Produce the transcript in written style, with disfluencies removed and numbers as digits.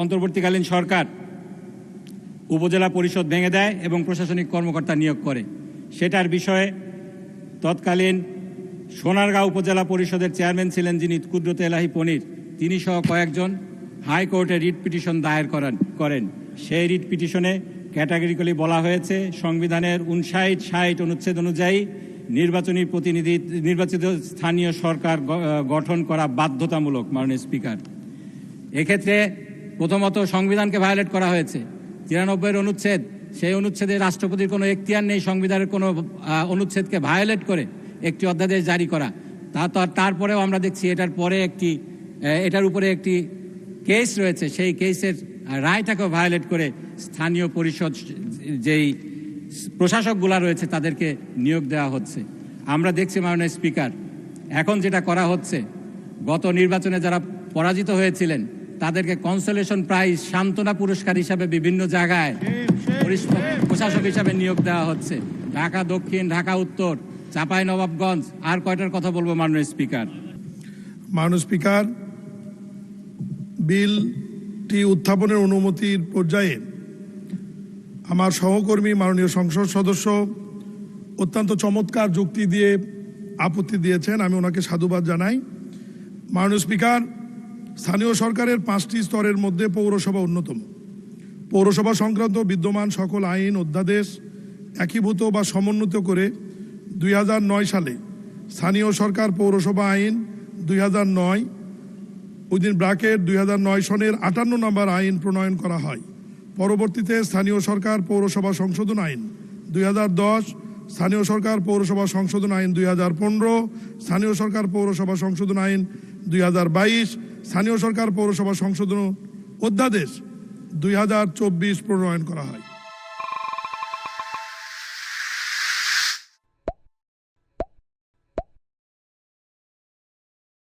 অন্তর্বর্তীকালীন সরকার উপজেলা পরিষদ ভেঙে দেয় এবং প্রশাসনিক কর্মকর্তা নিয়োগ করে। সেটার বিষয়ে তৎকালীন সোনারগাঁও উপজেলা পরিষদের চেয়ারম্যান ছিলেন যিনি কুদরত এলাহি পনির, তিনি সহ কয়েকজন হাইকোর্টে রিট পিটিশন দায়ের করেন। সেই রিট পিটিশনে ক্যাটাগরিক্যালি বলা হয়েছে সংবিধানের 59-60 অনুচ্ছেদ অনুযায়ী নির্বাচিত স্থানীয় সরকার গঠন করা বাধ্যতামূলক। মাননীয় স্পিকার, এক্ষেত্রে প্রথমত সংবিধানকে ভায়োলেট করা হয়েছে। 93 অনুচ্ছেদ, সেই অনুচ্ছেদে রাষ্ট্রপতির কোনো এখতিয়ার নেই সংবিধানের কোনো অনুচ্ছেদকে ভায়োলেট করে একটি অধ্যাদেশ জারি করা। তারপরেও আমরা দেখছি এটার উপরে একটি কেস রয়েছে, সেই কেসের রায়টাকেও ভায়োলেট করে স্থানীয় পরিষদ যেই প্রশাসকগুলা রয়েছে তাদেরকে নিয়োগ দেওয়া হচ্ছে। আমরা দেখছি মাননীয় স্পিকার, এখন যেটা করা হচ্ছে, গত নির্বাচনে যারা পরাজিত হয়েছিলেন তাদেরকে কনসোলেশন প্রাইজ, সান্ত্বনা পুরস্কার হিসাবে বিভিন্ন জায়গায় প্রশাসক হিসাবে নিয়োগ দেওয়া হচ্ছে। ঢাকা দক্ষিণ, ঢাকা উত্তর, চাঁপাইনবাবগঞ্জ, আর কয়টার কথা বলবো মাননীয় স্পিকার? মাননীয় স্পিকার, বিলটি উত্থাপনের অনুমতির পর্যায়ে আমার সহকর্মী মাননীয় সংসদ সদস্য অত্যন্ত চমৎকার যুক্তি দিয়ে আপত্তি দিয়েছেন, আমি ওনাকে সাধুবাদ জানাই। মাননীয় স্পিকার, স্থানীয় সরকারের 5টি স্তরের মধ্যে পৌরসভা অন্যতম। পৌরসভা সংক্রান্ত বিদ্যমান সকল আইন অধ্যাদেশ একীভূত বা সমন্বিত করে 2009 সালে স্থানীয় সরকার পৌরসভা আইন 2009 (2009 সনের 58 নম্বর আইন প্রণয়ন করা হয়। পরবর্তীতে স্থানীয় সরকার পৌরসভা সংশোধন আইন 2010, স্থানীয় সরকার পৌরসভা সংশোধন আইন 2015, স্থানীয় সরকার পৌরসভা সংশোধন আইন 2022, স্থানীয় সরকার পৌরসভা সংশোধন অধ্যাদেশ 2024 প্রণয়ন করা হয়।